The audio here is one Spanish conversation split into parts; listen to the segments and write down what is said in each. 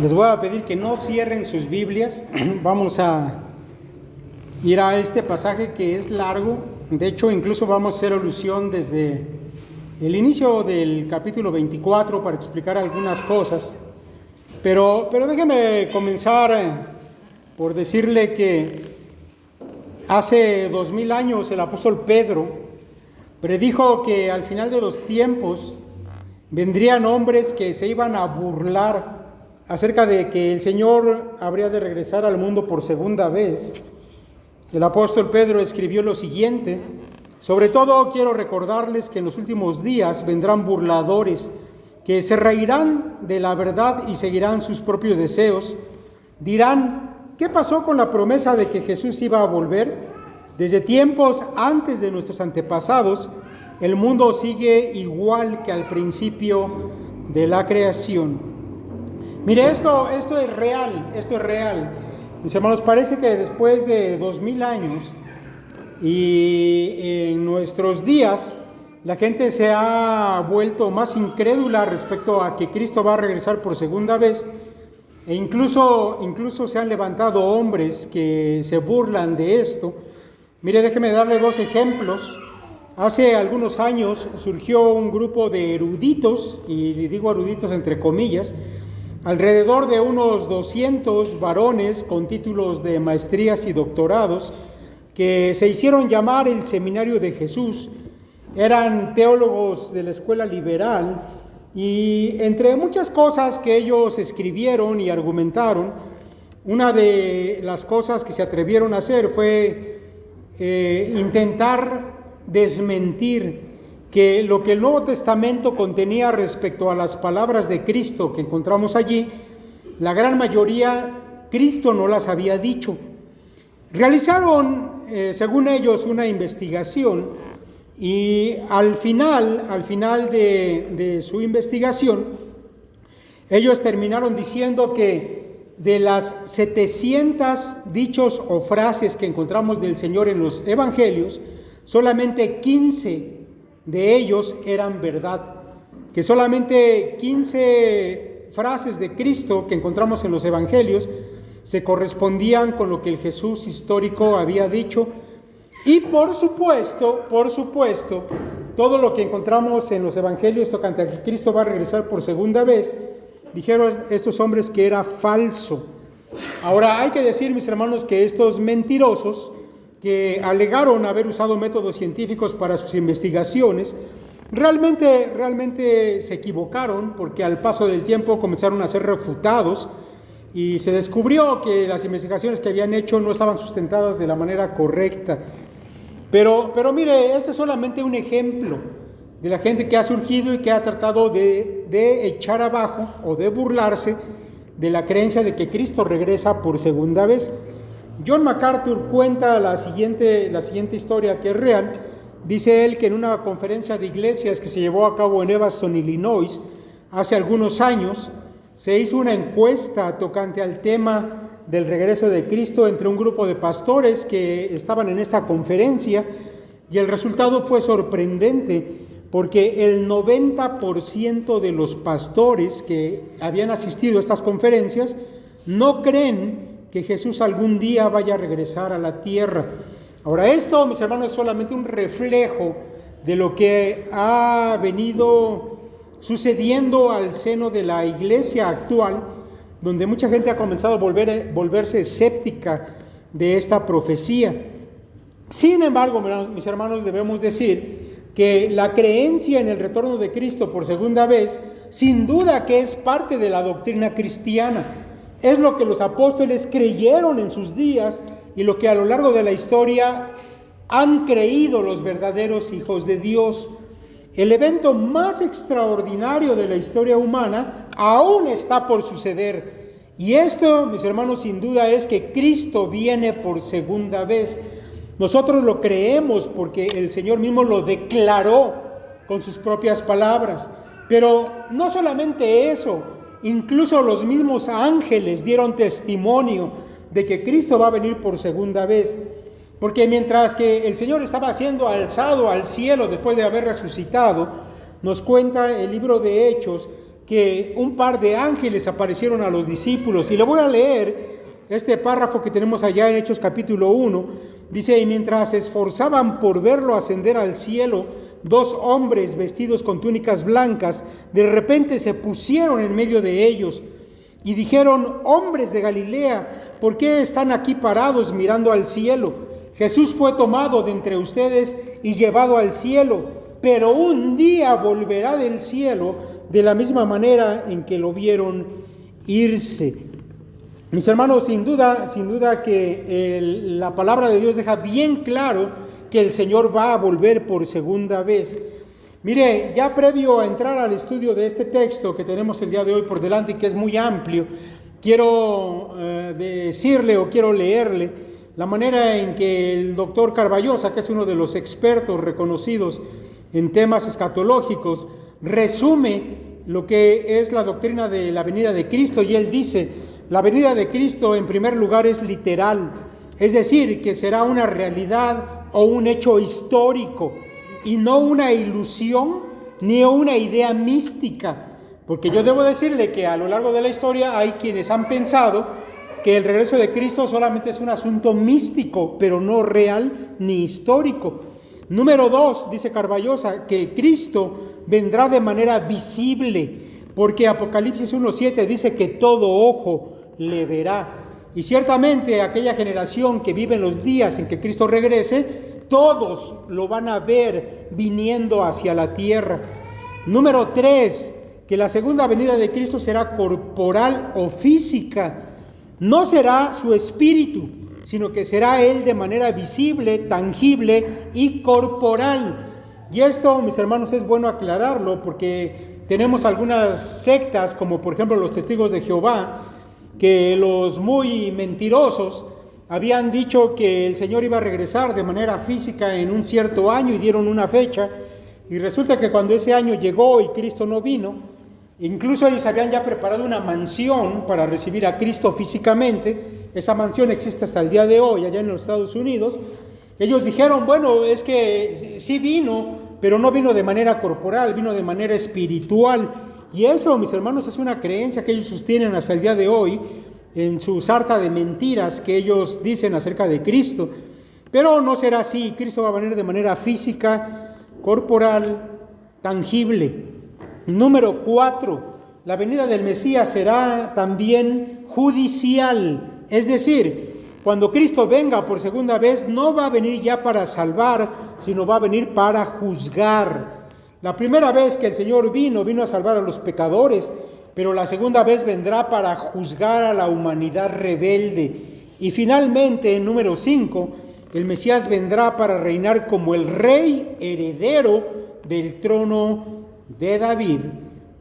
Les voy a pedir que no cierren sus Biblias. Vamos a ir a este pasaje que es largo. De hecho, incluso vamos a hacer alusión desde el inicio del capítulo 24 para explicar algunas cosas. Pero déjeme comenzar por decirle que hace 2000 años el apóstol Pedro predijo que al final de los tiempos vendrían hombres que se iban a burlar acerca de que el Señor habría de regresar al mundo por segunda vez. El apóstol Pedro escribió lo siguiente: sobre todo quiero recordarles que en los últimos días vendrán burladores que se reirán de la verdad y seguirán sus propios deseos. Dirán: ¿qué pasó con la promesa de que Jesús iba a volver? Desde tiempos antes de nuestros antepasados, el mundo sigue igual que al principio de la creación. Mire, esto es real. Mis hermanos, parece que después de 2000 años y en nuestros días, la gente se ha vuelto más incrédula respecto a que Cristo va a regresar por segunda vez, e incluso se han levantado hombres que se burlan de esto. Mire, déjeme darle dos ejemplos. Hace algunos años surgió un grupo de eruditos, y digo eruditos entre comillas, alrededor de unos 200 varones con títulos de maestrías y doctorados, que se hicieron llamar el Seminario de Jesús. Eran teólogos de la escuela liberal, y entre muchas cosas que ellos escribieron y argumentaron, una de las cosas que se atrevieron a hacer fue intentar desmentir que lo que el Nuevo Testamento contenía respecto a las palabras de Cristo que encontramos allí, la gran mayoría Cristo no las había dicho. Realizaron, según ellos, una investigación, y al final de su investigación, ellos terminaron diciendo que de las 700 dichos o frases que encontramos del Señor en los evangelios, solamente 15 de ellos eran verdad, que solamente 15 frases de Cristo que encontramos en los evangelios se correspondían con lo que el Jesús histórico había dicho. Y por supuesto, todo lo que encontramos en los evangelios tocante a que Cristo va a regresar por segunda vez, dijeron estos hombres que era falso. Ahora hay que decir, mis hermanos, que estos mentirosos que alegaron haber usado métodos científicos para sus investigaciones, realmente se equivocaron, porque al paso del tiempo comenzaron a ser refutados y se descubrió que las investigaciones que habían hecho no estaban sustentadas de la manera correcta. Pero mire, este es solamente un ejemplo de la gente que ha surgido y que ha tratado de echar abajo o de burlarse de la creencia de que Cristo regresa por segunda vez. John MacArthur cuenta la siguiente historia, que es real. Dice él que en una conferencia de iglesias que se llevó a cabo en Evanston, Illinois, hace algunos años, se hizo una encuesta tocante al tema del regreso de Cristo entre un grupo de pastores que estaban en esta conferencia, y el resultado fue sorprendente, porque el 90% de los pastores que habían asistido a estas conferencias no creen que Jesús algún día vaya a regresar a la tierra. Ahora, esto, mis hermanos, es solamente un reflejo de lo que ha venido sucediendo al seno de la iglesia actual, donde mucha gente ha comenzado a volverse escéptica de esta profecía. Sin embargo, mis hermanos, debemos decir que la creencia en el retorno de Cristo por segunda vez, sin duda que es parte de la doctrina cristiana. Es lo que los apóstoles creyeron en sus días y lo que a lo largo de la historia han creído los verdaderos hijos de Dios. El evento más extraordinario de la historia humana aún está por suceder. Y esto, mis hermanos, sin duda es que Cristo viene por segunda vez. Nosotros lo creemos porque el Señor mismo lo declaró con sus propias palabras. Pero no solamente eso, incluso los mismos ángeles dieron testimonio de que Cristo va a venir por segunda vez. Porque mientras que el Señor estaba siendo alzado al cielo después de haber resucitado, nos cuenta el libro de Hechos que un par de ángeles aparecieron a los discípulos. Y le voy a leer este párrafo que tenemos allá en Hechos capítulo 1. Dice: y mientras se esforzaban por verlo ascender al cielo, 2 hombres vestidos con túnicas blancas de repente se pusieron en medio de ellos y dijeron: hombres de Galilea, ¿por qué están aquí parados mirando al cielo? Jesús fue tomado de entre ustedes y llevado al cielo, pero un día volverá del cielo de la misma manera en que lo vieron irse. Mis hermanos, sin duda que la palabra de Dios deja bien claro que el Señor va a volver por segunda vez. Mire, ya previo a entrar al estudio de este texto que tenemos el día de hoy por delante y que es muy amplio, quiero decirle o quiero leerle la manera en que el doctor Carballosa, que es uno de los expertos reconocidos en temas escatológicos, resume lo que es la doctrina de la venida de Cristo. Y él dice: la venida de Cristo en primer lugar es literal, es decir, que será una realidad o un hecho histórico y no una ilusión ni una idea mística. Porque yo debo decirle que a lo largo de la historia hay quienes han pensado que el regreso de Cristo solamente es un asunto místico, pero no real ni histórico. Número 2, dice Carballosa, que Cristo vendrá de manera visible, porque Apocalipsis 1:7 dice que todo ojo le verá. Y ciertamente aquella generación que vive en los días en que Cristo regrese, todos lo van a ver viniendo hacia la tierra. Número 3, que la segunda venida de Cristo será corporal o física. No será su espíritu, sino que será Él de manera visible, tangible y corporal. Y esto, mis hermanos, es bueno aclararlo porque tenemos algunas sectas, como por ejemplo los Testigos de Jehová, que los muy mentirosos habían dicho que el Señor iba a regresar de manera física en un cierto año y dieron una fecha. Y resulta que cuando ese año llegó y Cristo no vino, incluso ellos habían ya preparado una mansión para recibir a Cristo físicamente. Esa mansión existe hasta el día de hoy allá en los Estados Unidos. Ellos dijeron: bueno, es que sí vino, pero no vino de manera corporal, vino de manera espiritual. Y eso, mis hermanos, es una creencia que ellos sostienen hasta el día de hoy en su sarta de mentiras que ellos dicen acerca de Cristo. Pero no será así. Cristo va a venir de manera física, corporal, tangible. Número 4, la venida del Mesías será también judicial. Es decir, cuando Cristo venga por segunda vez, no va a venir ya para salvar, sino va a venir para juzgar. La primera vez que el Señor vino a salvar a los pecadores, pero la segunda vez vendrá para juzgar a la humanidad rebelde. Y finalmente, en número 5, el Mesías vendrá para reinar como el rey heredero del trono de David.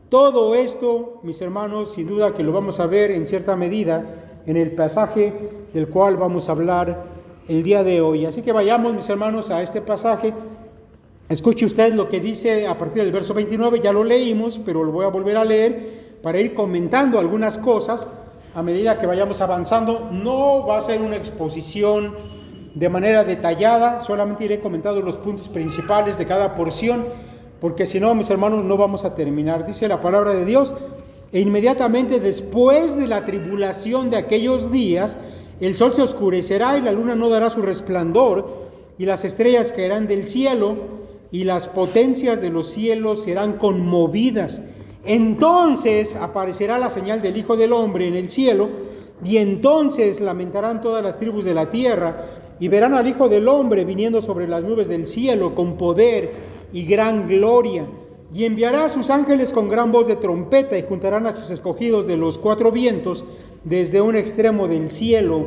Todo esto, mis hermanos, sin duda que lo vamos a ver en cierta medida en el pasaje del cual vamos a hablar el día de hoy. Así que vayamos, mis hermanos, a este pasaje. Escuche usted lo que dice a partir del verso 29, ya lo leímos, pero lo voy a volver a leer para ir comentando algunas cosas a medida que vayamos avanzando. No va a ser una exposición de manera detallada, solamente iré comentando los puntos principales de cada porción, porque si no, mis hermanos, no vamos a terminar. Dice la palabra de Dios: e inmediatamente después de la tribulación de aquellos días, el sol se oscurecerá y la luna no dará su resplandor, y las estrellas caerán del cielo, y las potencias de los cielos serán conmovidas. Entonces aparecerá la señal del Hijo del Hombre en el cielo, y entonces lamentarán todas las tribus de la tierra, y verán al Hijo del Hombre viniendo sobre las nubes del cielo con poder y gran gloria, y enviará a sus ángeles con gran voz de trompeta, y juntarán a sus escogidos de los 4 vientos, desde un extremo del cielo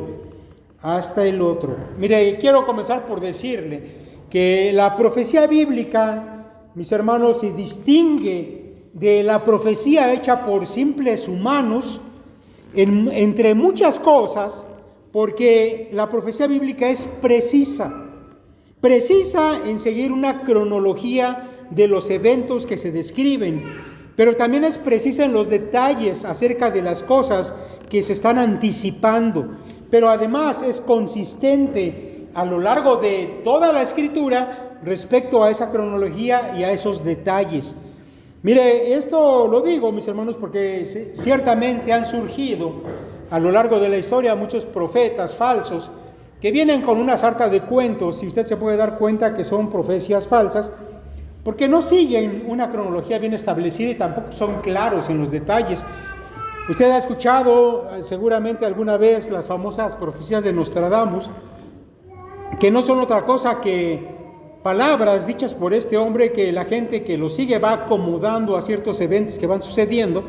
hasta el otro. Mire, quiero comenzar por decirle que la profecía bíblica, mis hermanos, se distingue de la profecía hecha por simples humanos entre muchas cosas, porque la profecía bíblica es precisa en seguir una cronología de los eventos que se describen, pero también es precisa en los detalles acerca de las cosas que se están anticipando, pero además es consistente a lo largo de toda la Escritura respecto a esa cronología y a esos detalles. Mire, esto lo digo, mis hermanos, porque ciertamente han surgido a lo largo de la historia muchos profetas falsos que vienen con una sarta de cuentos, y usted se puede dar cuenta que son profecías falsas, porque no siguen una cronología bien establecida y tampoco son claros en los detalles. Usted ha escuchado seguramente alguna vez las famosas profecías de Nostradamus, que no son otra cosa que palabras dichas por este hombre que la gente que lo sigue va acomodando a ciertos eventos que van sucediendo,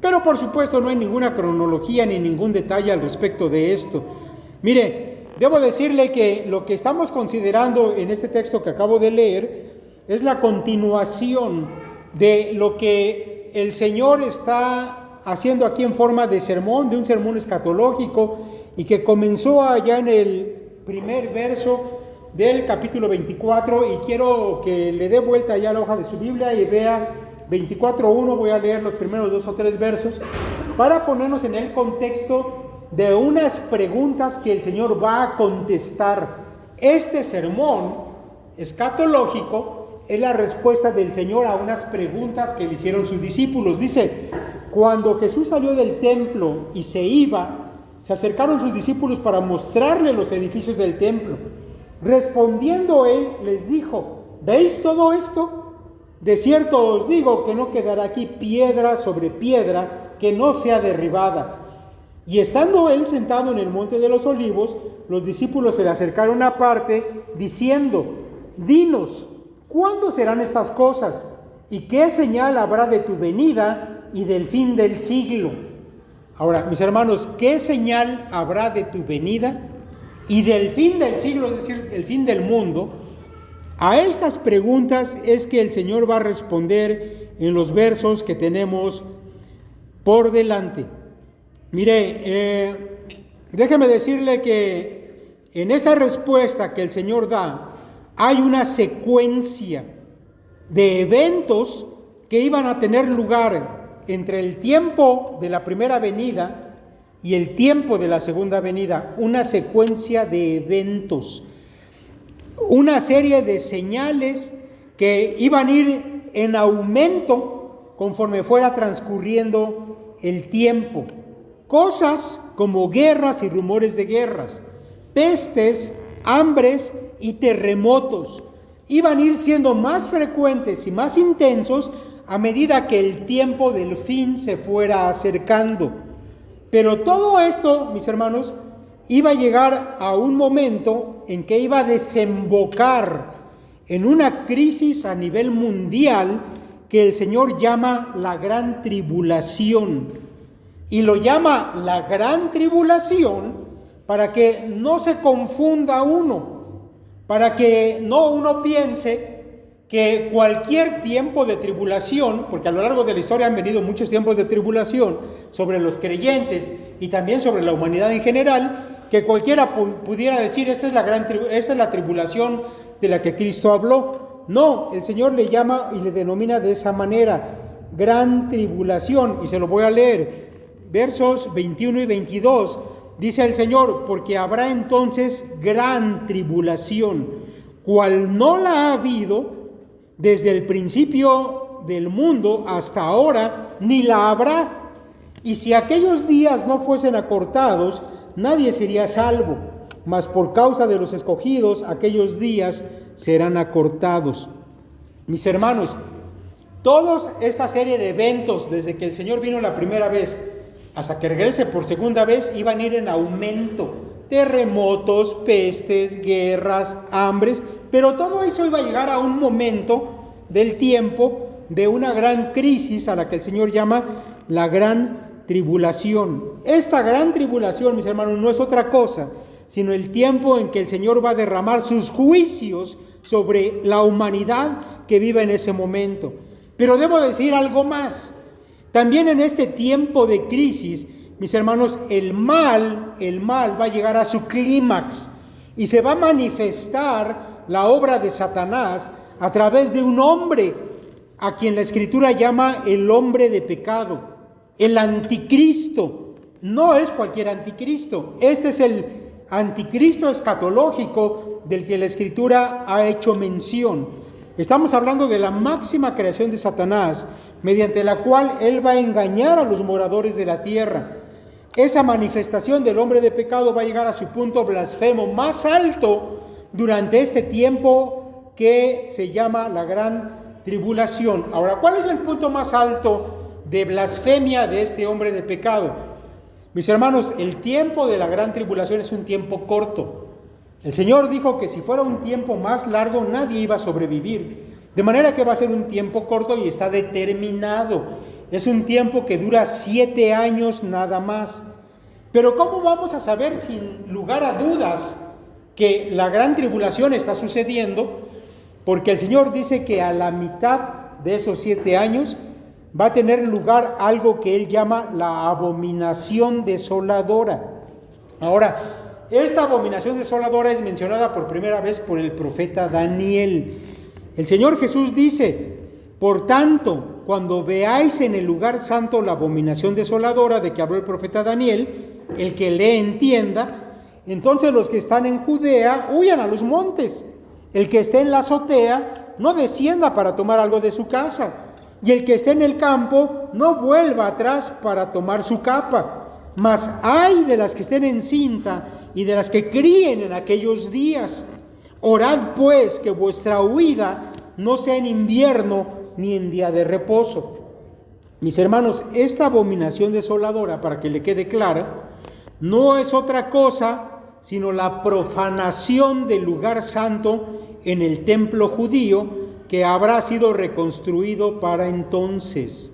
pero por supuesto no hay ninguna cronología ni ningún detalle al respecto de esto. Mire, debo decirle que lo que estamos considerando en este texto que acabo de leer es la continuación de lo que el Señor está haciendo aquí en forma de sermón, de un sermón escatológico, y que comenzó allá en el primer verso del capítulo 24, y quiero que le dé vuelta ya a la hoja de su Biblia y vea 24:1. Voy a leer los primeros 2 o 3 versos para ponernos en el contexto de unas preguntas que el Señor va a contestar. Este sermón escatológico es la respuesta del Señor a unas preguntas que le hicieron sus discípulos. Dice: cuando Jesús salió del templo y se iba, se acercaron sus discípulos para mostrarle los edificios del templo. Respondiendo él, les dijo: ¿veis todo esto? De cierto os digo que no quedará aquí piedra sobre piedra que no sea derribada. Y estando él sentado en el monte de los olivos, los discípulos se le acercaron aparte, diciendo: dinos, ¿cuándo serán estas cosas? ¿Y qué señal habrá de tu venida y del fin del siglo? Ahora, mis hermanos, ¿qué señal habrá de tu venida y del fin del siglo, es decir, el fin del mundo? A estas preguntas es que el Señor va a responder en los versos que tenemos por delante. Mire, déjeme decirle que en esta respuesta que el Señor da hay una secuencia de eventos que iban a tener lugar entre el tiempo de la primera venida y el tiempo de la segunda venida, una secuencia de eventos, una serie de señales que iban a ir en aumento conforme fuera transcurriendo el tiempo. Cosas como guerras y rumores de guerras, pestes, hambres y terremotos iban a ir siendo más frecuentes y más intensos a medida que el tiempo del fin se fuera acercando. Pero todo esto, mis hermanos, iba a llegar a un momento en que iba a desembocar en una crisis a nivel mundial que el Señor llama la Gran Tribulación. Y lo llama la Gran Tribulación para que no se confunda uno, para que no uno piense que cualquier tiempo de tribulación, porque a lo largo de la historia han venido muchos tiempos de tribulación sobre los creyentes y también sobre la humanidad en general, que cualquiera pudiera decir: esta es la tribulación de la que Cristo habló. No, el Señor le llama y le denomina de esa manera, Gran Tribulación, y se lo voy a leer. Versos 21 y 22, dice el Señor: porque habrá entonces gran tribulación, cual no la ha habido desde el principio del mundo hasta ahora, ni la habrá. Y si aquellos días no fuesen acortados, nadie sería salvo, mas por causa de los escogidos, aquellos días serán acortados. Mis hermanos, toda esta serie de eventos, desde que el Señor vino la primera vez hasta que regrese por segunda vez, iban a ir en aumento. Terremotos, pestes, guerras, hambres, pero todo eso iba a llegar a un momento del tiempo de una gran crisis a la que el Señor llama la Gran Tribulación. Esta Gran Tribulación, mis hermanos, no es otra cosa sino el tiempo en que el Señor va a derramar sus juicios sobre la humanidad que vive en ese momento. Pero debo decir algo más. También en este tiempo de crisis, mis hermanos, el mal va a llegar a su clímax y se va a manifestar la obra de Satanás a través de un hombre a quien la Escritura llama el hombre de pecado, el anticristo. No es cualquier anticristo, este es el anticristo escatológico del que la Escritura ha hecho mención. Estamos hablando de la máxima creación de Satanás, mediante la cual él va a engañar a los moradores de la tierra. Esa manifestación del hombre de pecado va a llegar a su punto blasfemo más alto durante este tiempo que se llama la gran tribulación. Ahora, ¿cuál es el punto más alto de blasfemia de este hombre de pecado? Mis hermanos, el tiempo de la gran tribulación es un tiempo corto. El Señor dijo que si fuera un tiempo más largo, nadie iba a sobrevivir. De manera que va a ser un tiempo corto y está determinado. Es un tiempo que dura 7 años nada más. Pero ¿cómo vamos a saber sin lugar a dudas que la gran tribulación está sucediendo? Porque el Señor dice que a la mitad de esos 7 años va a tener lugar algo que Él llama la abominación desoladora. Ahora, esta abominación desoladora es mencionada por primera vez por el profeta Daniel. El Señor Jesús dice: por tanto, cuando veáis en el lugar santo la abominación desoladora de que habló el profeta Daniel, el que le entienda, entonces los que están en Judea huyan a los montes. El que esté en la azotea no descienda para tomar algo de su casa, y el que esté en el campo no vuelva atrás para tomar su capa. Mas ay de las que estén encinta y de las que críen en aquellos días. Orad pues que vuestra huida no sea en invierno ni en día de reposo. Mis hermanos, esta abominación desoladora, para que le quede clara, no es otra cosa sino la profanación del lugar santo en el templo judío, que habrá sido reconstruido para entonces.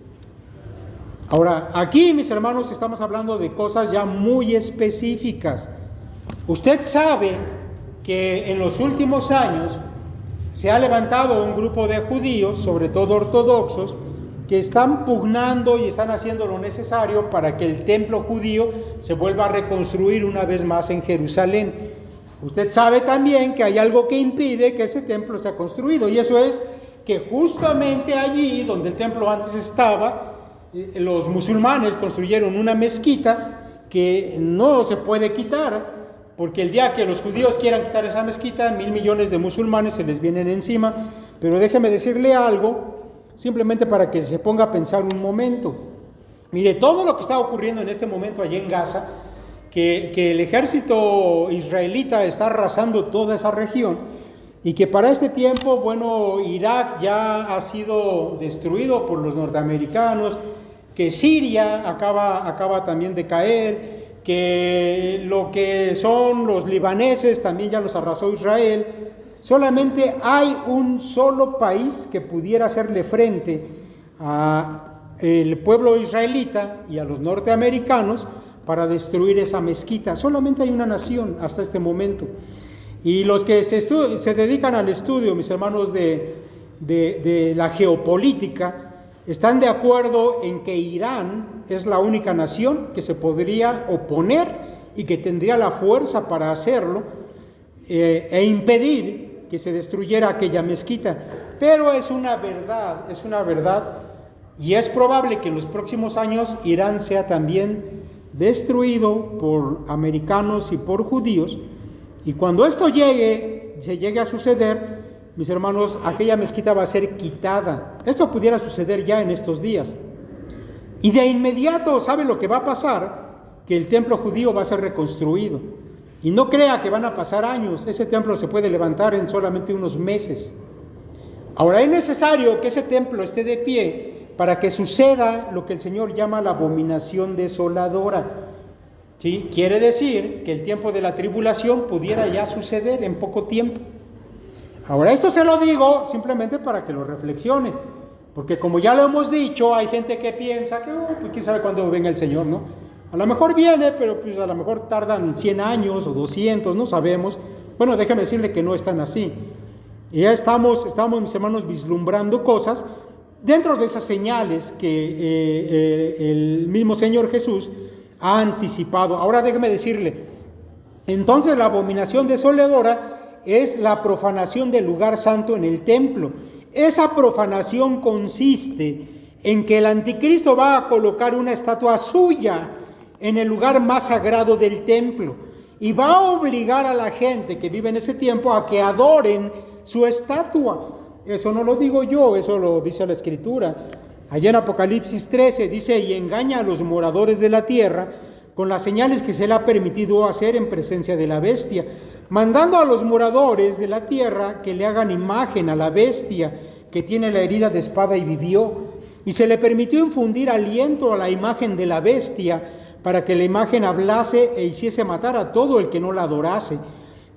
Ahora, aquí, mis hermanos, estamos hablando de cosas ya muy específicas. Usted sabe que en los últimos años se ha levantado un grupo de judíos, sobre todo ortodoxos, que están pugnando y están haciendo lo necesario para que el templo judío se vuelva a reconstruir una vez más en Jerusalén. Usted sabe también que hay algo que impide que ese templo sea construido, y eso es que justamente allí donde el templo antes estaba, los musulmanes construyeron una mezquita que no se puede quitar, porque el día que los judíos quieran quitar esa mezquita, 1,000 millones de musulmanes se les vienen encima. Pero déjeme decirle algo, simplemente para que se ponga a pensar un momento. Mire, todo lo que está ocurriendo en este momento allí en Gaza, que el ejército israelita está arrasando toda esa región, y que para este tiempo, bueno, Irak ya ha sido destruido por los norteamericanos, que Siria acaba también de caer, que lo que son los libaneses también ya los arrasó Israel. Solamente hay un solo país que pudiera hacerle frente al pueblo israelita y a los norteamericanos para destruir esa mezquita. Solamente hay una nación hasta este momento. Y los que se dedican al estudio, mis hermanos, de la geopolítica, están de acuerdo en que Irán es la única nación que se podría oponer y que tendría la fuerza para hacerlo e impedir que se destruyera aquella mezquita. Pero es una verdad, y es probable que en los próximos años Irán sea también destruido por americanos y por judíos, y cuando esto se llegue a suceder, mis hermanos, aquella mezquita va a ser quitada. Esto pudiera suceder ya en estos días. Y de inmediato, ¿sabe lo que va a pasar? Que el templo judío va a ser reconstruido. Y no crea que van a pasar años. Ese templo se puede levantar en solamente unos meses. Ahora, es necesario que ese templo esté de pie para que suceda lo que el Señor llama la abominación desoladora. ¿Sí? Quiere decir que el tiempo de la tribulación pudiera ya suceder en poco tiempo. Ahora, esto se lo digo simplemente para que lo reflexione, porque como ya lo hemos dicho, hay gente que piensa que, pues quién sabe cuándo venga el Señor, ¿no? A lo mejor viene, pero pues a lo mejor tardan 100 años o 200, no sabemos. Bueno, déjame decirle que no están así. Y ya estamos, mis hermanos, vislumbrando cosas dentro de esas señales que el mismo Señor Jesús ha anticipado. Ahora déjeme decirle, entonces la abominación desoladora es la profanación del lugar santo en el templo. Esa profanación consiste en que el anticristo va a colocar una estatua suya en el lugar más sagrado del templo y va a obligar a la gente que vive en ese tiempo a que adoren su estatua. Eso no lo digo yo, eso lo dice la Escritura. Allá en Apocalipsis 13 dice: y engaña a los moradores de la tierra con las señales que se le ha permitido hacer en presencia de la bestia, mandando a los moradores de la tierra que le hagan imagen a la bestia que tiene la herida de espada y vivió. Y se le permitió infundir aliento a la imagen de la bestia, para que la imagen hablase e hiciese matar a todo el que no la adorase.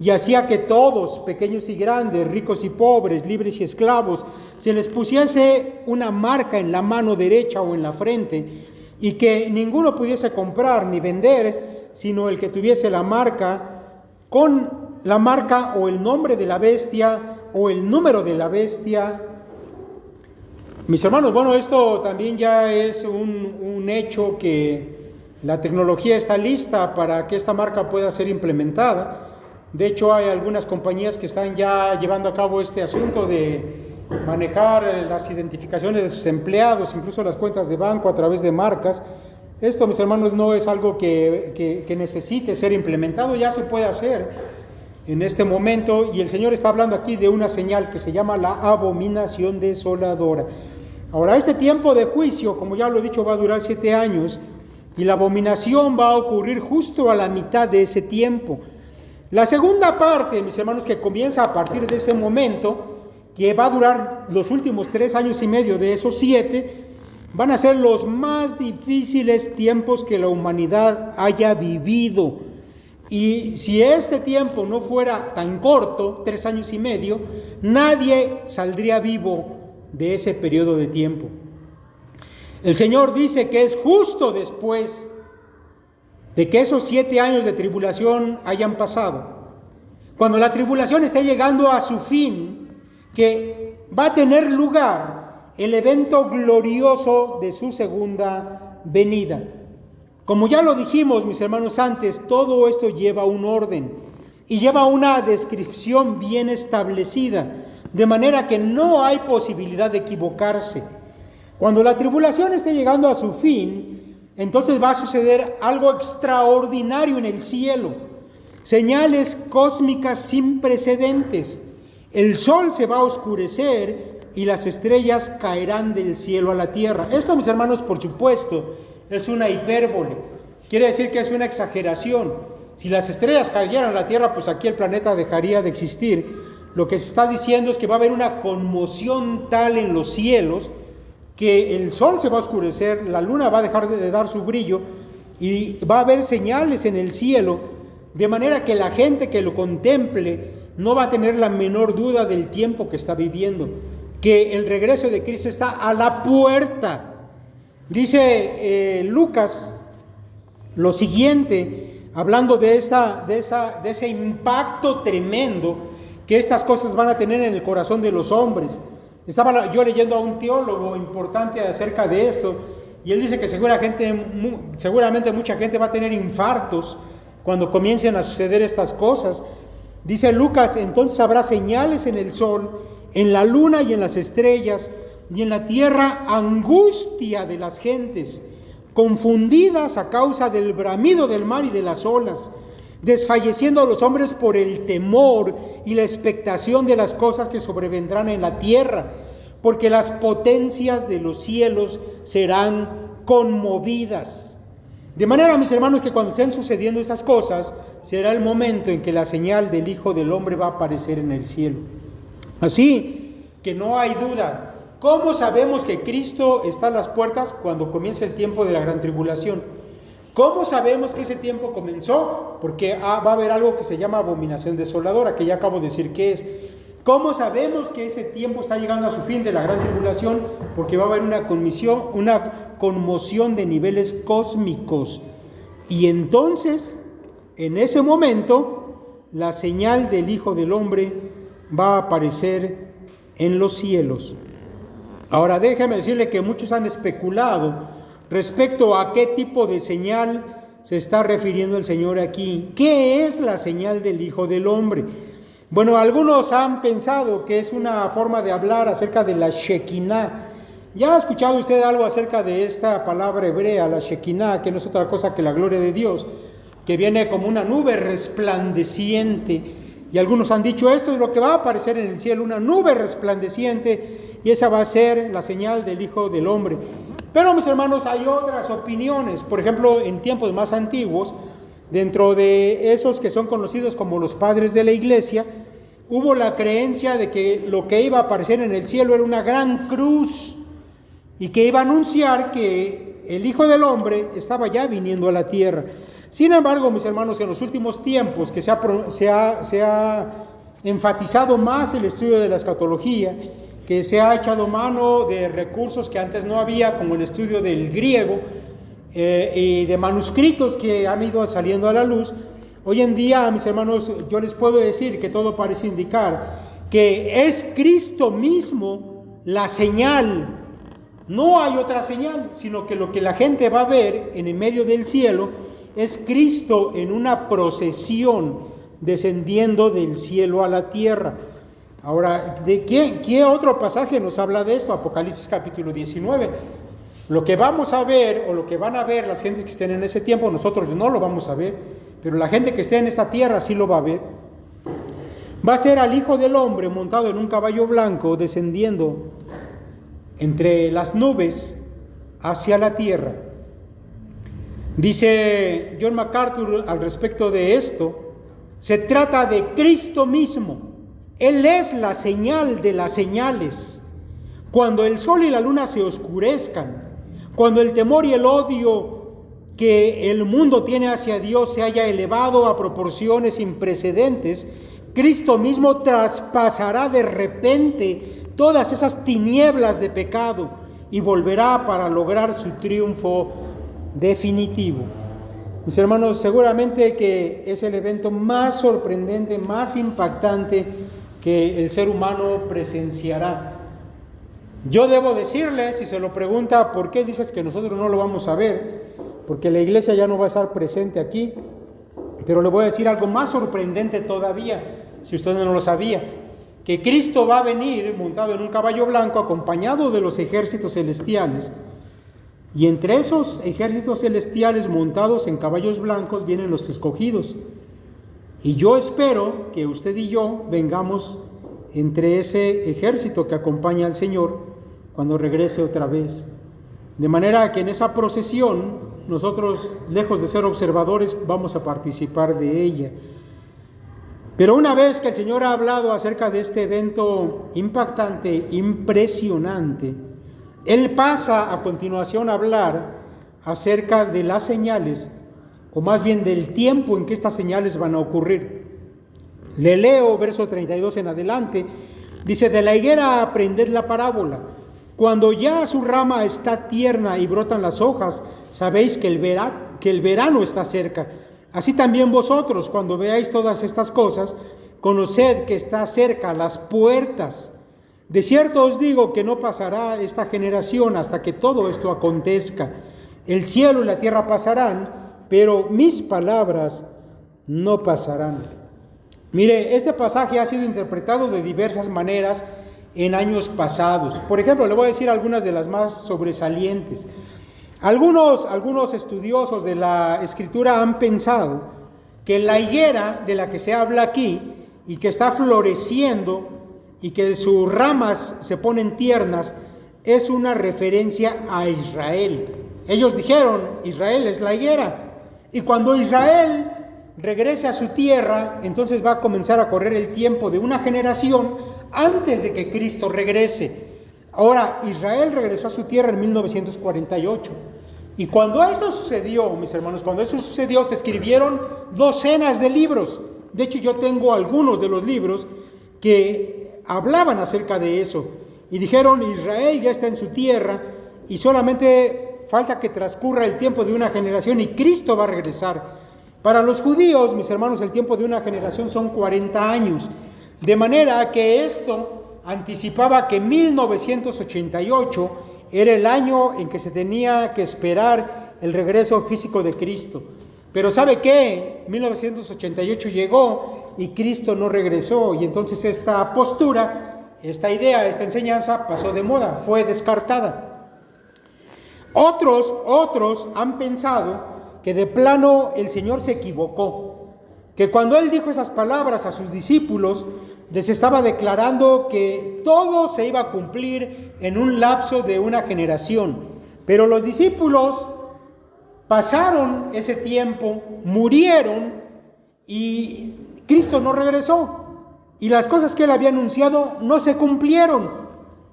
Y hacía que todos, pequeños y grandes, ricos y pobres, libres y esclavos, se les pusiese una marca en la mano derecha o en la frente, y que ninguno pudiese comprar ni vender, sino el que tuviese la marca, con la marca o el nombre de la bestia o el número de la bestia. Mis hermanos, bueno, esto también ya es un hecho, que la tecnología está lista para que esta marca pueda ser implementada. De hecho, hay algunas compañías que están ya llevando a cabo este asunto de manejar las identificaciones de sus empleados, incluso las cuentas de banco a través de marcas. Esto, mis hermanos, no es algo que necesite ser implementado, ya se puede hacer en este momento, y el Señor está hablando aquí de una señal que se llama la abominación desoladora. Ahora, este tiempo de juicio, como ya lo he dicho, va a durar 7 años, y la abominación va a ocurrir justo a la mitad de ese tiempo. La segunda parte, mis hermanos, que comienza a partir de ese momento, que va a durar los últimos 3 años y medio de esos 7, van a ser los más difíciles tiempos que la humanidad haya vivido. Y si este tiempo no fuera tan corto, 3 años y medio, nadie saldría vivo de ese periodo de tiempo. El Señor dice que es justo después de que esos 7 años de tribulación hayan pasado, cuando la tribulación esté llegando a su fin, que va a tener lugar el evento glorioso de su segunda venida. Como ya lo dijimos, mis hermanos, antes, todo esto lleva un orden y lleva una descripción bien establecida, de manera que no hay posibilidad de equivocarse. Cuando la tribulación esté llegando a su fin, entonces va a suceder algo extraordinario en el cielo, señales cósmicas sin precedentes. El sol se va a oscurecer y las estrellas caerán del cielo a la tierra. Esto, mis hermanos, por supuesto, es una hipérbole. Quiere decir que es una exageración. Si las estrellas cayeran a la tierra, pues aquí el planeta dejaría de existir. Lo que se está diciendo es que va a haber una conmoción tal en los cielos que el sol se va a oscurecer, la luna va a dejar de dar su brillo y va a haber señales en el cielo, de manera que la gente que lo contemple no va a tener la menor duda del tiempo que está viviendo, que el regreso de Cristo está a la puerta. Dice Lucas lo siguiente, hablando de ese impacto tremendo que estas cosas van a tener en el corazón de los hombres. Estaba yo leyendo a un teólogo importante acerca de esto, y él dice que seguramente mucha gente va a tener infartos cuando comiencen a suceder estas cosas. Dice Lucas: entonces habrá señales en el sol, en la luna y en las estrellas, y en la tierra angustia de las gentes, confundidas a causa del bramido del mar y de las olas, desfalleciendo los hombres por el temor y la expectación de las cosas que sobrevendrán en la tierra, porque las potencias de los cielos serán conmovidas. De manera, mis hermanos, que cuando estén sucediendo estas cosas, será el momento en que la señal del Hijo del Hombre va a aparecer en el cielo. Así que no hay duda. ¿Cómo sabemos que Cristo está a las puertas? Cuando comience el tiempo de la gran tribulación. ¿Cómo sabemos que ese tiempo comenzó? Porque va a haber algo que se llama abominación desoladora, que ya acabo de decir qué es. ¿Cómo sabemos que ese tiempo está llegando a su fin de la gran tribulación? Porque va a haber una conmoción de niveles cósmicos. Y entonces, en ese momento, la señal del Hijo del Hombre va a aparecer en los cielos. Ahora, déjeme decirle que muchos han especulado respecto a qué tipo de señal se está refiriendo el Señor aquí. ¿Qué es la señal del Hijo del Hombre? Bueno, algunos han pensado que es una forma de hablar acerca de la Shekinah. ¿Ya ha escuchado usted algo acerca de esta palabra hebrea, la Shekinah, que no es otra cosa que la gloria de Dios, que viene como una nube resplandeciente, y algunos han dicho esto es lo que va a aparecer en el cielo, una nube resplandeciente, y esa va a ser la señal del Hijo del Hombre. Pero mis hermanos, hay otras opiniones. Por ejemplo, en tiempos más antiguos, dentro de esos que son conocidos como los padres de la iglesia, hubo la creencia de que lo que iba a aparecer en el cielo era una gran cruz y que iba a anunciar que el Hijo del Hombre estaba ya viniendo a la tierra. Sin embargo, mis hermanos, en los últimos tiempos que se ha enfatizado más el estudio de la escatología, que se ha echado mano de recursos que antes no había, como el estudio del griego, y de manuscritos que han ido saliendo a la luz, hoy en día, mis hermanos, yo les puedo decir que todo parece indicar que es Cristo mismo la señal. No hay otra señal, sino que lo que la gente va a ver en el medio del cielo es Cristo en una procesión descendiendo del cielo a la tierra. Ahora, ¿de qué otro pasaje nos habla de esto? Apocalipsis capítulo 19. Lo que vamos a ver, o lo que van a ver las gentes que estén en ese tiempo, nosotros no lo vamos a ver, pero la gente que esté en esta tierra sí lo va a ver. Va a ser al Hijo del Hombre montado en un caballo blanco, descendiendo entre las nubes hacia la tierra. Dice John MacArthur al respecto de esto, se trata de Cristo mismo. Él es la señal de las señales. Cuando el sol y la luna se oscurezcan, cuando el temor y el odio que el mundo tiene hacia Dios se haya elevado a proporciones sin precedentes, Cristo mismo traspasará de repente todas esas tinieblas de pecado y volverá para lograr su triunfo definitivo. Mis hermanos, seguramente que es el evento más sorprendente, más impactante que el ser humano presenciará. Yo debo decirles, si se lo pregunta, ¿por qué dices que nosotros no lo vamos a ver? Porque la iglesia ya no va a estar presente aquí. Pero le voy a decir algo más sorprendente todavía, si usted no lo sabía, que Cristo va a venir montado en un caballo blanco acompañado de los ejércitos celestiales, y entre esos ejércitos celestiales montados en caballos blancos vienen los escogidos. Y yo espero que usted y yo vengamos entre ese ejército que acompaña al Señor cuando regrese otra vez. De manera que en esa procesión, nosotros, lejos de ser observadores, vamos a participar de ella. Pero una vez que el Señor ha hablado acerca de este evento impactante, impresionante, Él pasa a continuación a hablar acerca de las señales, o más bien del tiempo en que estas señales van a ocurrir. Le leo verso 32 en adelante. Dice: de la higuera aprended la parábola. Cuando ya su rama está tierna y brotan las hojas, sabéis que el verano está cerca. Así también vosotros, cuando veáis todas estas cosas, conoced que está cerca las puertas. De cierto os digo que no pasará esta generación hasta que todo esto acontezca. El cielo y la tierra pasarán, pero mis palabras no pasarán. Mire, este pasaje ha sido interpretado de diversas maneras en años pasados. Por ejemplo, le voy a decir algunas de las más sobresalientes. Algunos estudiosos de la Escritura han pensado que la higuera de la que se habla aquí y que está floreciendo y que sus ramas se ponen tiernas es una referencia a Israel. Ellos dijeron: Israel es la higuera. Y cuando Israel regrese a su tierra, entonces va a comenzar a correr el tiempo de una generación antes de que Cristo regrese. Ahora, Israel regresó a su tierra en 1948. Y cuando esto sucedió, mis hermanos, se escribieron docenas de libros. De hecho, yo tengo algunos de los libros que hablaban acerca de eso. Y dijeron: Israel ya está en su tierra y solamente falta que transcurra el tiempo de una generación y Cristo va a regresar. Para los judíos, mis hermanos, el tiempo de una generación son 40 años. De manera que esto anticipaba que 1988 era el año en que se tenía que esperar el regreso físico de Cristo. Pero ¿sabe qué? 1988 llegó y Cristo no regresó, y entonces esta postura, esta idea, esta enseñanza pasó de moda, fue descartada. Otros han pensado que de plano el Señor se equivocó, que cuando él dijo esas palabras a sus discípulos, les estaba declarando que todo se iba a cumplir en un lapso de una generación. Pero los discípulos pasaron ese tiempo, murieron y Cristo no regresó. Y las cosas que él había anunciado no se cumplieron.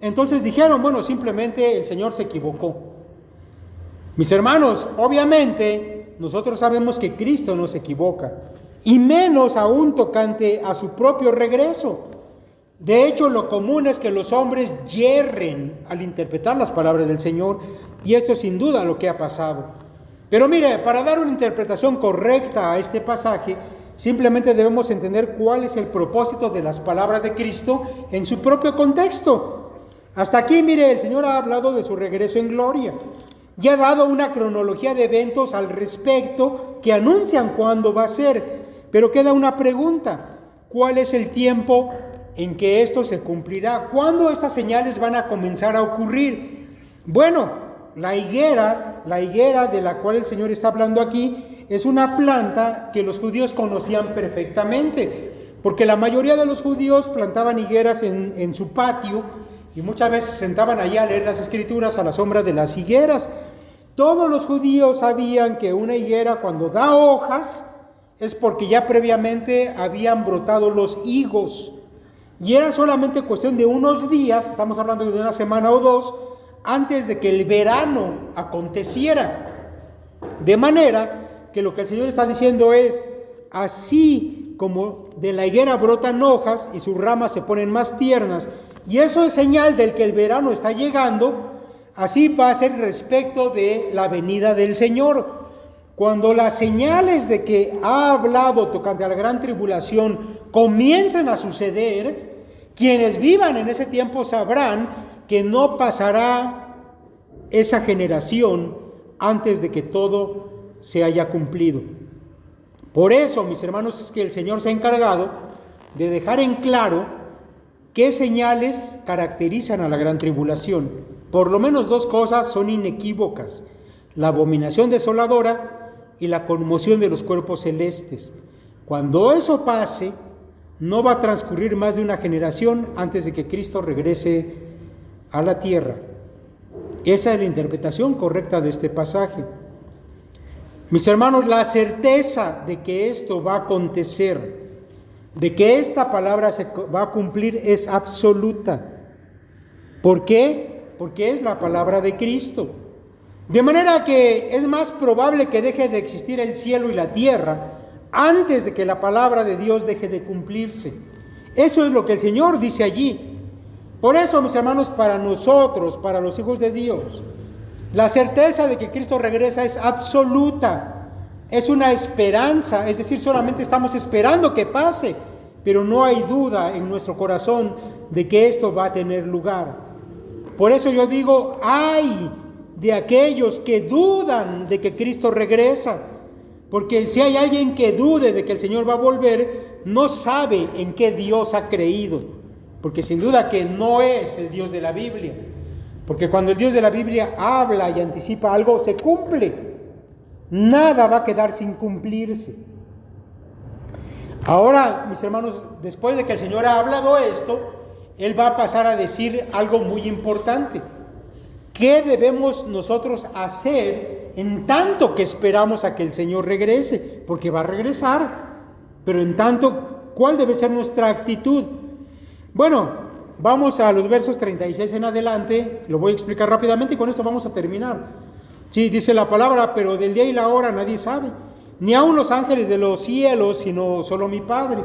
Entonces dijeron, bueno, simplemente el Señor se equivocó. Mis hermanos, obviamente nosotros sabemos que Cristo no se equivoca, y menos aún tocante a su propio regreso. De hecho, lo común es que los hombres yerren al interpretar las palabras del Señor, y esto es sin duda lo que ha pasado. Pero mire, para dar una interpretación correcta a este pasaje, simplemente debemos entender cuál es el propósito de las palabras de Cristo en su propio contexto. Hasta aquí, mire, el Señor ha hablado de su regreso en gloria y ha dado una cronología de eventos al respecto que anuncian cuándo va a ser. Pero queda una pregunta: ¿cuál es el tiempo en que esto se cumplirá? ¿Cuándo estas señales van a comenzar a ocurrir? Bueno, la higuera de la cual el Señor está hablando aquí es una planta que los judíos conocían perfectamente, porque la mayoría de los judíos plantaban higueras en su patio y muchas veces se sentaban allá a leer las Escrituras a la sombra de las higueras. Todos los judíos sabían que una higuera, cuando da hojas, es porque ya previamente habían brotado los higos, y era solamente cuestión de unos días, estamos hablando de una semana o dos, antes de que el verano aconteciera. De manera que lo que el Señor está diciendo es: así como de la higuera brotan hojas y sus ramas se ponen más tiernas, y eso es señal del que el verano está llegando, así va a ser respecto de la venida del Señor. Cuando las señales de que ha hablado tocante a la gran tribulación comiencen a suceder, quienes vivan en ese tiempo sabrán que no pasará esa generación antes de que todo se haya cumplido. Por eso, mis hermanos, es que el Señor se ha encargado de dejar en claro qué señales caracterizan a la gran tribulación. Por lo menos dos cosas son inequívocas: la abominación desoladora y la conmoción de los cuerpos celestes. Cuando eso pase, no va a transcurrir más de una generación antes de que Cristo regrese a la tierra. Esa es la interpretación correcta de este pasaje. Mis hermanos, la certeza de que esto va a acontecer, de que esta palabra se va a cumplir, es absoluta. ¿Por qué? Porque es la palabra de Cristo. De manera que es más probable que deje de existir el cielo y la tierra antes de que la palabra de Dios deje de cumplirse. Eso es lo que el Señor dice allí. Por eso, mis hermanos, para nosotros, para los hijos de Dios, la certeza de que Cristo regresa es absoluta. Es una esperanza, es decir, solamente estamos esperando que pase, pero no hay duda en nuestro corazón de que esto va a tener lugar. Por eso yo digo, ¡ay de aquellos que dudan de que Cristo regresa! Porque si hay alguien que dude de que el Señor va a volver, no sabe en qué Dios ha creído, porque sin duda que no es el Dios de la Biblia, porque cuando el Dios de la Biblia habla y anticipa algo, se cumple. Nada va a quedar sin cumplirse. Ahora, mis hermanos, después de que el Señor ha hablado esto, Él va a pasar a decir algo muy importante. ¿Qué debemos nosotros hacer en tanto que esperamos a que el Señor regrese? Porque va a regresar, pero en tanto, ¿cuál debe ser nuestra actitud? Bueno, vamos a los versos 36 en adelante, lo voy a explicar rápidamente y con esto vamos a terminar. Sí, dice la palabra: pero del día y la hora nadie sabe, ni aun los ángeles de los cielos, sino solo mi Padre.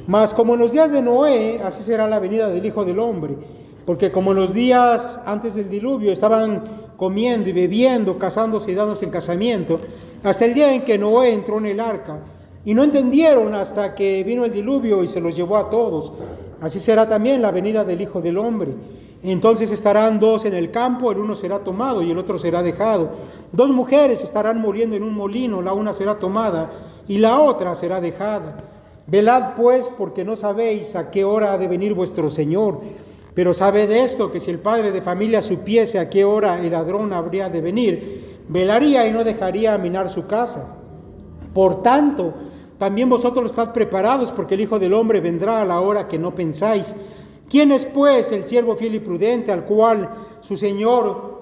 Mas como en los días de Noé, así será la venida del Hijo del Hombre. Porque como en los días antes del diluvio estaban comiendo y bebiendo, casándose y dándose en casamiento, hasta el día en que Noé entró en el arca, y no entendieron hasta que vino el diluvio y se los llevó a todos, así será también la venida del Hijo del Hombre. Entonces estarán dos en el campo, el uno será tomado y el otro será dejado. Dos mujeres estarán muriendo en un molino, la una será tomada y la otra será dejada. Velad pues, porque no sabéis a qué hora ha de venir vuestro Señor. Pero sabed esto, que si el padre de familia supiese a qué hora el ladrón habría de venir, velaría y no dejaría minar su casa. Por tanto, también vosotros estad preparados, porque el Hijo del Hombre vendrá a la hora que no pensáis. ¿Quién es pues el siervo fiel y prudente, al cual su Señor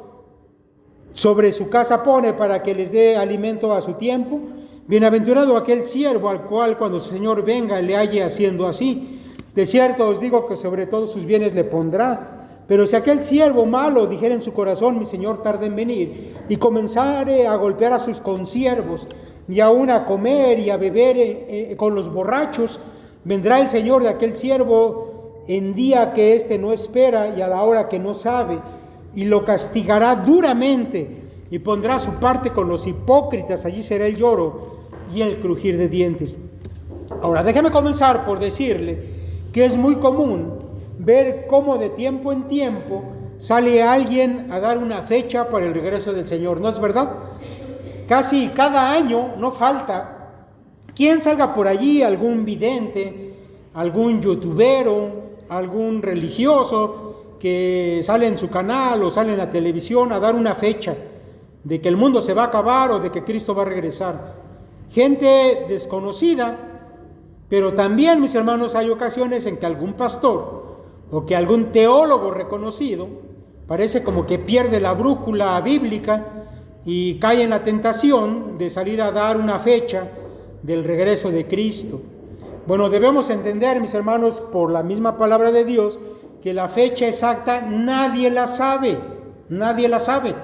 sobre su casa pone para que les dé alimento a su tiempo? Bienaventurado aquel siervo al cual cuando su Señor venga le halle haciendo así. De cierto os digo que sobre todos sus bienes le pondrá. Pero si aquel siervo malo dijera en su corazón, mi Señor tarda en venir, y comenzare a golpear a sus consiervos, y aún a comer y a beber con los borrachos, vendrá el Señor de aquel siervo en día que éste no espera y a la hora que no sabe, y lo castigará duramente, y pondrá su parte con los hipócritas. Allí será el lloro y el crujir de dientes. Ahora, déjeme comenzar por decirle que es muy común ver cómo de tiempo en tiempo sale alguien a dar una fecha para el regreso del Señor, ¿no es verdad? Casi cada año no falta quien salga por allí, algún vidente, algún youtubero, algún religioso que sale en su canal o sale en la televisión a dar una fecha de que el mundo se va a acabar o de que Cristo va a regresar. Gente desconocida, pero también, mis hermanos, hay ocasiones en que algún pastor o que algún teólogo reconocido parece como que pierde la brújula bíblica y cae en la tentación de salir a dar una fecha del regreso de Cristo. Bueno, debemos entender, mis hermanos, por la misma palabra de Dios, que la fecha exacta nadie la sabe, nadie la sabe.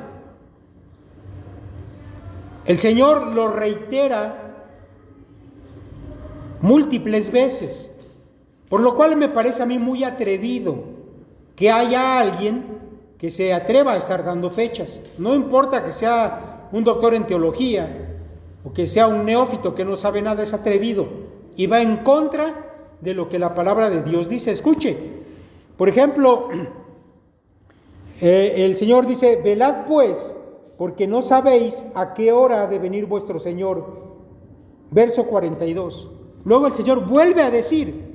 El Señor lo reitera múltiples veces, por lo cual me parece a mí muy atrevido que haya alguien que se atreva a estar dando fechas. No importa que sea un doctor en teología o que sea un neófito que no sabe nada, es atrevido y va en contra de lo que la palabra de Dios dice. Escuche, por ejemplo, el Señor dice: velad pues, porque no sabéis a qué hora ha de venir vuestro Señor. Verso 42. Luego el Señor vuelve a decir: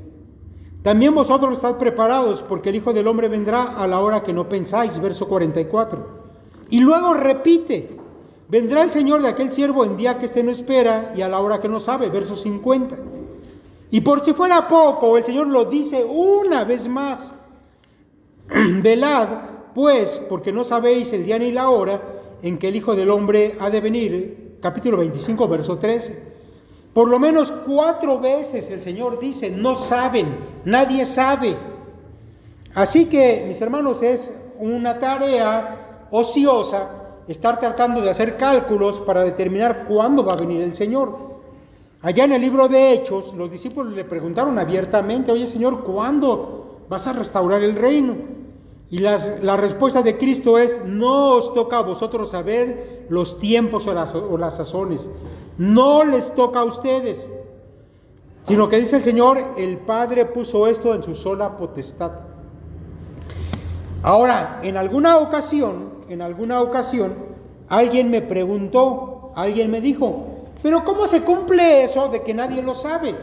también vosotros estad preparados, porque el Hijo del Hombre vendrá a la hora que no pensáis. Verso 44. Y luego repite: vendrá el Señor de aquel siervo en día que éste no espera y a la hora que no sabe. Verso 50. Y por si fuera poco, el Señor lo dice una vez más: velad pues, porque no sabéis el día ni la hora en que el Hijo del Hombre ha de venir. Capítulo 25, verso 13. Por lo menos 4 veces el Señor dice: no saben, nadie sabe. Así que, mis hermanos, es una tarea ociosa estar tratando de hacer cálculos para determinar cuándo va a venir el Señor. Allá en el libro de Hechos, los discípulos le preguntaron abiertamente: oye, Señor, ¿cuándo vas a restaurar el reino? Y la respuesta de Cristo es: no os toca a vosotros saber los tiempos o las sazones. No les toca a ustedes, sino que dice el Señor: el Padre puso esto en su sola potestad. Ahora, en alguna ocasión, alguien me preguntó, alguien me dijo: pero ¿cómo se cumple eso de que nadie lo sabe?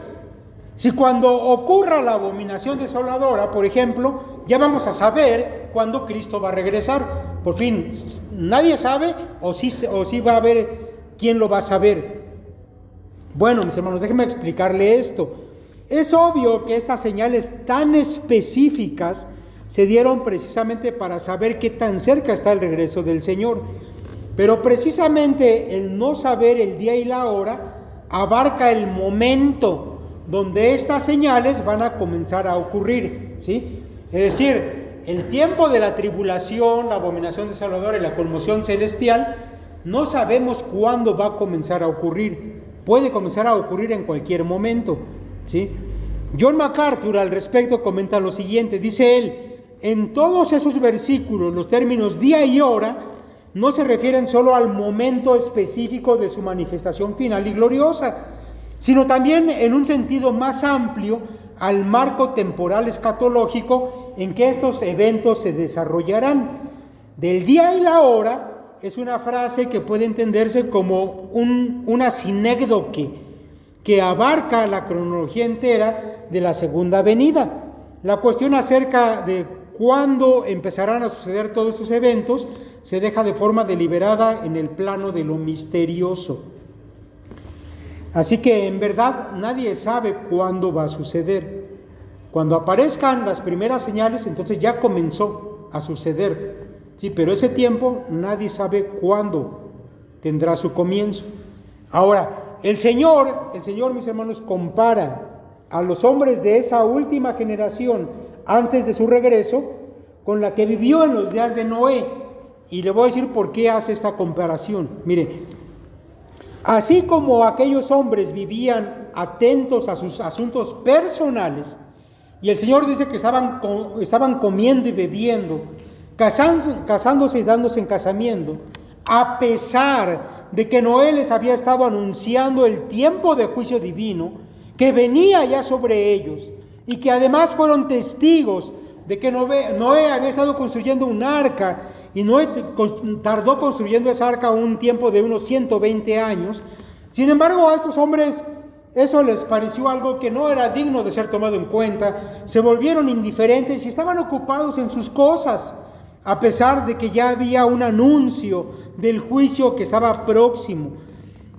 Si cuando ocurra la abominación desoladora, por ejemplo, ya vamos a saber cuándo Cristo va a regresar. Por fin, nadie sabe, o sí va a haber quien lo va a saber. Bueno, mis hermanos, déjenme explicarle esto. Es obvio que estas señales tan específicas se dieron precisamente para saber qué tan cerca está el regreso del Señor. Pero precisamente el no saber el día y la hora abarca el momento donde estas señales van a comenzar a ocurrir, ¿sí? Es decir, el tiempo de la tribulación, la abominación desoladora y la conmoción celestial, no sabemos cuándo va a comenzar a ocurrir. Puede comenzar a ocurrir en cualquier momento, ¿sí? John MacArthur al respecto comenta lo siguiente, dice él: en todos esos versículos los términos día y hora no se refieren solo al momento específico de su manifestación final y gloriosa, sino también en un sentido más amplio al marco temporal escatológico en que estos eventos se desarrollarán. Del día y la hora es una frase que puede entenderse como una sinécdoque que abarca la cronología entera de la segunda venida. La cuestión acerca de cuándo empezarán a suceder todos estos eventos se deja de forma deliberada en el plano de lo misterioso. Así que en verdad nadie sabe cuándo va a suceder. Cuando aparezcan las primeras señales, entonces ya comenzó a suceder. Sí, pero ese tiempo nadie sabe cuándo tendrá su comienzo. Ahora, el Señor, mis hermanos, compara a los hombres de esa última generación antes de su regreso con la que vivió en los días de Noé. Y le voy a decir por qué hace esta comparación. Mire, así como aquellos hombres vivían atentos a sus asuntos personales, y el Señor dice que estaban comiendo y bebiendo, casándose y dándose en casamiento, a pesar de que Noé les había estado anunciando el tiempo de juicio divino que venía ya sobre ellos, y que además fueron testigos de que Noé había estado construyendo un arca, y Noé tardó construyendo esa arca un tiempo de unos 120 años. Sin embargo, a estos hombres eso les pareció algo que no era digno de ser tomado en cuenta. Se volvieron indiferentes y estaban ocupados en sus cosas, a pesar de que ya había un anuncio del juicio que estaba próximo.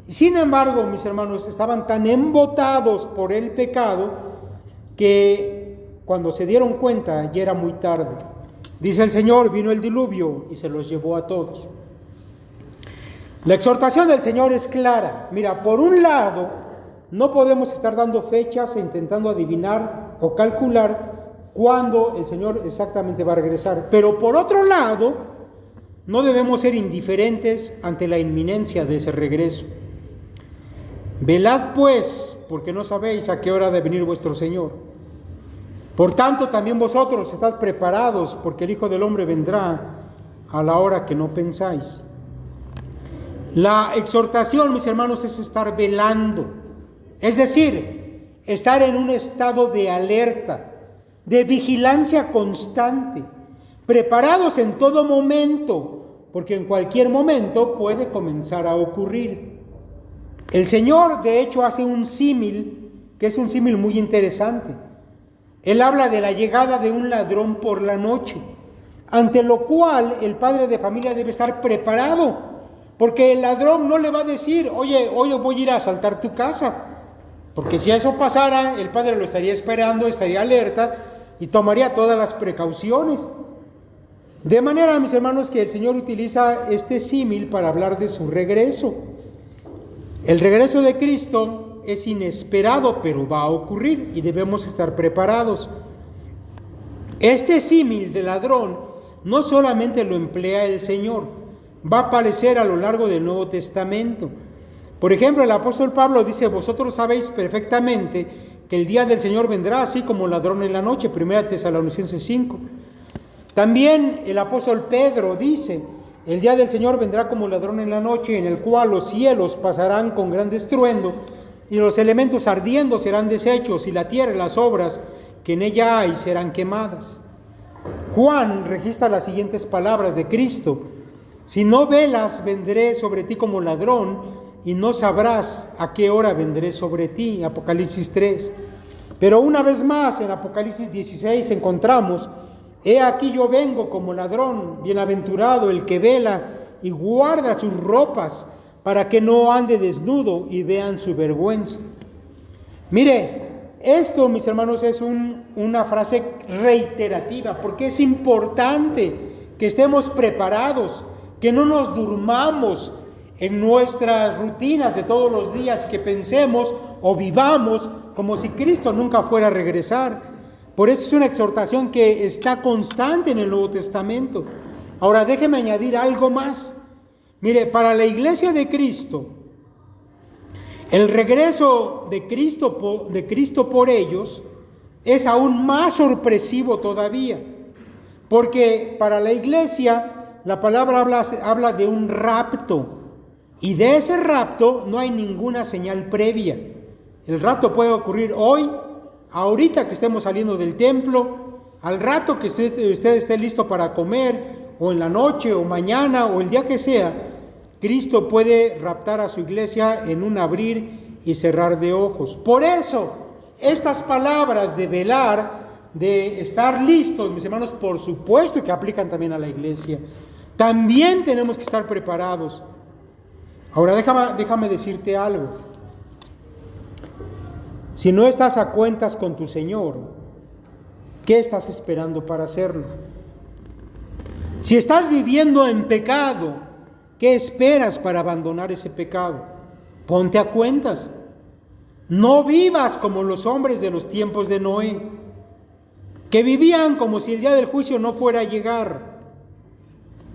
Sin embargo, mis hermanos, estaban tan embotados por el pecado que cuando se dieron cuenta ya era muy tarde. Dice el Señor, vino el diluvio y se los llevó a todos. La exhortación del Señor es clara. Mira, por un lado, no podemos estar dando fechas e intentando adivinar o calcular cuándo el Señor exactamente va a regresar. Pero por otro lado, no debemos ser indiferentes ante la inminencia de ese regreso. Velad pues, porque no sabéis a qué hora ha de venir vuestro Señor. Por tanto, también vosotros estad preparados, porque el Hijo del Hombre vendrá a la hora que no pensáis. La exhortación, mis hermanos, es estar velando. Es decir, estar en un estado de alerta, de vigilancia constante, preparados en todo momento, porque en cualquier momento puede comenzar a ocurrir. El Señor, de hecho, hace un símil, que es un símil muy interesante. Él habla de la llegada de un ladrón por la noche, ante lo cual el padre de familia debe estar preparado, porque el ladrón no le va a decir, oye, hoy voy a ir a asaltar tu casa, porque si eso pasara, el padre lo estaría esperando, estaría alerta y tomaría todas las precauciones. De manera, mis hermanos, que el Señor utiliza este símil para hablar de su regreso. El regreso de Cristo es inesperado, pero va a ocurrir y debemos estar preparados. Este símil de ladrón no solamente lo emplea el Señor, va a aparecer a lo largo del Nuevo Testamento. Por ejemplo, el apóstol Pablo dice, vosotros sabéis perfectamente que el día del Señor vendrá así como ladrón en la noche, 1 Tesalonicenses 5. También el apóstol Pedro dice, el día del Señor vendrá como ladrón en la noche, en el cual los cielos pasarán con gran estruendo, y los elementos ardiendo serán deshechos, y la tierra y las obras que en ella hay serán quemadas. Juan registra las siguientes palabras de Cristo: si no velas, vendré sobre ti como ladrón, y no sabrás a qué hora vendré sobre ti. Apocalipsis 3. Pero una vez más, en Apocalipsis 16 encontramos, he aquí yo vengo como ladrón, bienaventurado el que vela y guarda sus ropas, para que no ande desnudo y vean su vergüenza. Mire, esto, mis hermanos, es una frase reiterativa, porque es importante que estemos preparados, que no nos durmamos en nuestras rutinas de todos los días, que pensemos o vivamos como si Cristo nunca fuera a regresar. Por eso es una exhortación que está constante en el Nuevo Testamento. Ahora, déjeme añadir algo más. Mire, para la iglesia de Cristo, el regreso de Cristo por ellos es aún más sorpresivo todavía, porque para la iglesia la palabra habla de un rapto, y de ese rapto no hay ninguna señal previa. El rapto puede ocurrir hoy, ahorita que estemos saliendo del templo, al rato que usted esté listo para comer, o en la noche, o mañana, o el día que sea. Cristo puede raptar a su iglesia en un abrir y cerrar de ojos. Por eso, estas palabras de velar, de estar listos, mis hermanos, por supuesto que aplican también a la iglesia. También tenemos que estar preparados. Ahora, déjame decirte algo. Si no estás a cuentas con tu Señor, ¿qué estás esperando para hacerlo? Si estás viviendo en pecado, ¿qué esperas para abandonar ese pecado? Ponte a cuentas. No vivas como los hombres de los tiempos de Noé, que vivían como si el día del juicio no fuera a llegar.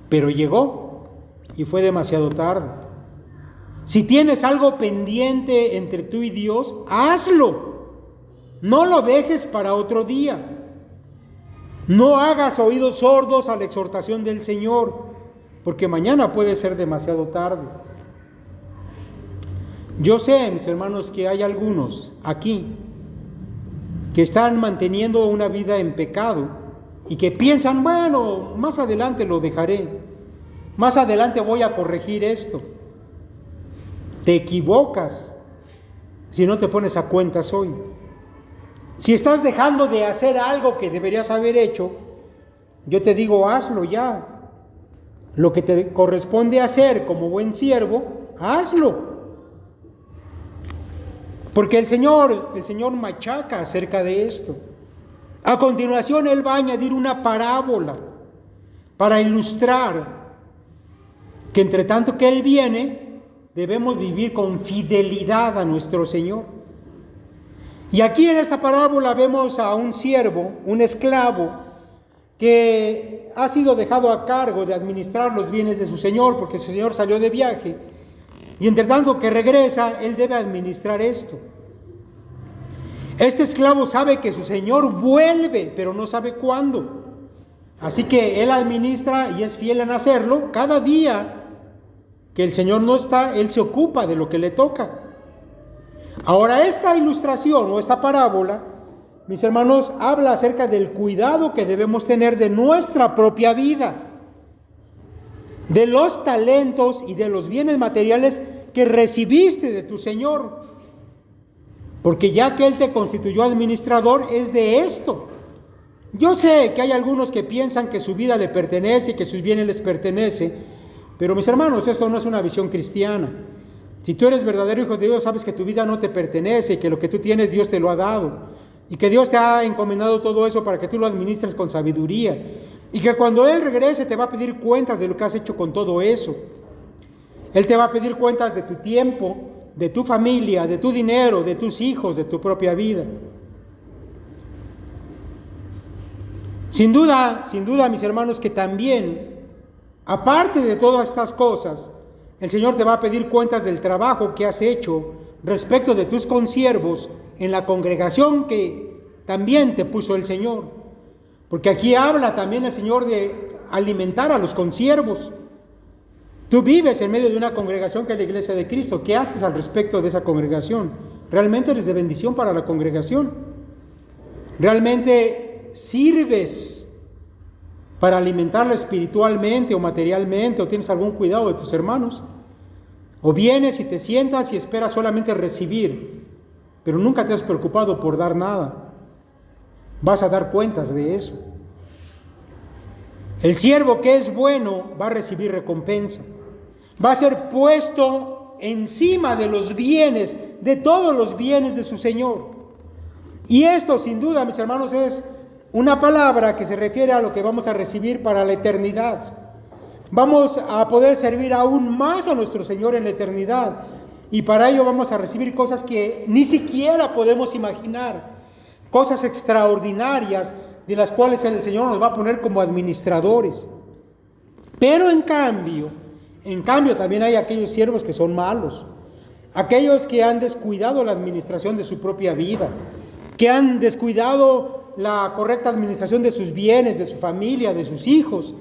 Pero llegó y fue demasiado tarde. Si tienes algo pendiente entre tú y Dios, hazlo. No lo dejes para otro día. No hagas oídos sordos a la exhortación del Señor, porque mañana puede ser demasiado tarde. Yo sé, mis hermanos, que hay algunos aquí que están manteniendo una vida en pecado y que piensan, bueno, más adelante lo dejaré, más adelante voy a corregir esto. Te equivocas si no te pones a cuentas hoy. Si estás dejando de hacer algo que deberías haber hecho, yo te digo, hazlo ya. Lo que te corresponde hacer como buen siervo, hazlo. Porque el Señor machaca acerca de esto. A continuación, Él va a añadir una parábola para ilustrar que entre tanto que Él viene, debemos vivir con fidelidad a nuestro Señor. Y aquí en esta parábola vemos a un siervo, un esclavo, que ha sido dejado a cargo de administrar los bienes de su Señor, porque su Señor salió de viaje. Y entre tanto que regresa, él debe administrar esto. Este esclavo sabe que su Señor vuelve, pero no sabe cuándo. Así que él administra y es fiel en hacerlo. Cada día que el Señor no está, él se ocupa de lo que le toca. Ahora, esta ilustración o esta parábola, mis hermanos, habla acerca del cuidado que debemos tener de nuestra propia vida, de los talentos y de los bienes materiales que recibiste de tu Señor. Porque ya que Él te constituyó administrador, es de esto. Yo sé que hay algunos que piensan que su vida le pertenece y que sus bienes les pertenece, pero mis hermanos, esto no es una visión cristiana. Si tú eres verdadero hijo de Dios, sabes que tu vida no te pertenece, que lo que tú tienes Dios te lo ha dado, y que Dios te ha encomendado todo eso para que tú lo administres con sabiduría, y que cuando Él regrese te va a pedir cuentas de lo que has hecho con todo eso. Él te va a pedir cuentas de tu tiempo, de tu familia, de tu dinero, de tus hijos, de tu propia vida. Sin duda, mis hermanos, que también, aparte de todas estas cosas, el Señor te va a pedir cuentas del trabajo que has hecho respecto de tus consiervos en la congregación que también te puso el Señor. Porque aquí habla también el Señor de alimentar a los consiervos. Tú vives en medio de una congregación que es la Iglesia de Cristo. ¿Qué haces al respecto de esa congregación? ¿Realmente eres de bendición para la congregación? ¿Realmente sirves para alimentarla espiritualmente o materialmente, o tienes algún cuidado de tus hermanos? O vienes y te sientas y esperas solamente recibir, pero nunca te has preocupado por dar nada. Vas a dar cuentas de eso. El siervo que es bueno va a recibir recompensa. Va a ser puesto encima de los bienes, de todos los bienes de su Señor. Y esto, sin duda, mis hermanos, es una palabra que se refiere a lo que vamos a recibir para la eternidad. Vamos a poder servir aún más a nuestro Señor en la eternidad. Y para ello vamos a recibir cosas que ni siquiera podemos imaginar. Cosas extraordinarias de las cuales el Señor nos va a poner como administradores. Pero en cambio también hay aquellos siervos que son malos. Aquellos que han descuidado la administración de su propia vida. Que han descuidado la correcta administración de sus bienes, de su familia, de sus hijos,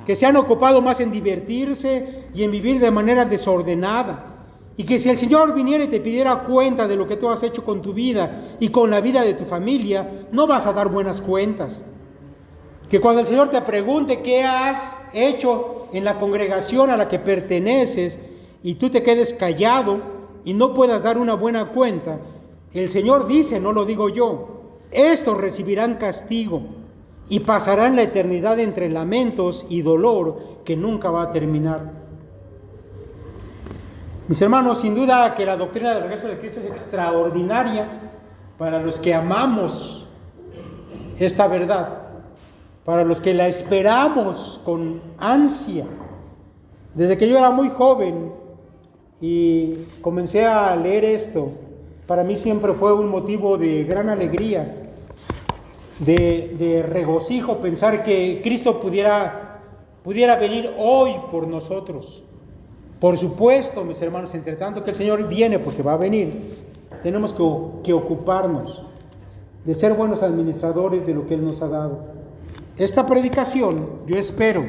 que se han ocupado más en divertirse y en vivir de manera desordenada, y que si el Señor viniera y te pidiera cuenta de lo que tú has hecho con tu vida y con la vida de tu familia, no vas a dar buenas cuentas. Que cuando el Señor te pregunte qué has hecho en la congregación a la que perteneces y tú te quedes callado y no puedas dar una buena cuenta, el Señor dice, no lo digo yo, estos recibirán castigo y pasarán la eternidad entre lamentos y dolor que nunca va a terminar. Mis hermanos, sin duda que la doctrina del regreso de Cristo es extraordinaria, para los que amamos esta verdad, para los que la esperamos con ansia. Desde que yo era muy joven y comencé a leer esto, para mí siempre fue un motivo de gran alegría, de regocijo, pensar que Cristo pudiera venir hoy por nosotros. Por supuesto, mis hermanos, entre tanto que el Señor viene, porque va a venir, tenemos que ocuparnos de ser buenos administradores de lo que Él nos ha dado. Esta predicación, yo espero,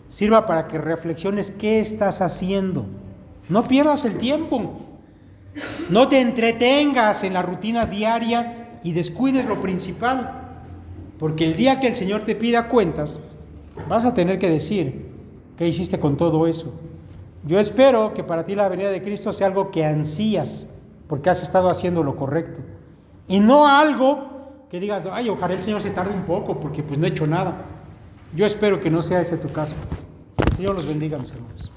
sirva para que reflexiones qué estás haciendo. No pierdas el tiempo. No te entretengas en la rutina diaria y descuides lo principal. Porque el día que el Señor te pida cuentas, vas a tener que decir qué hiciste con todo eso. Yo espero que para ti la venida de Cristo sea algo que ansías, porque has estado haciendo lo correcto. Y no algo que digas, ay, ojalá el Señor se tarde un poco, porque pues no he hecho nada. Yo espero que no sea ese tu caso. El Señor los bendiga, mis hermanos.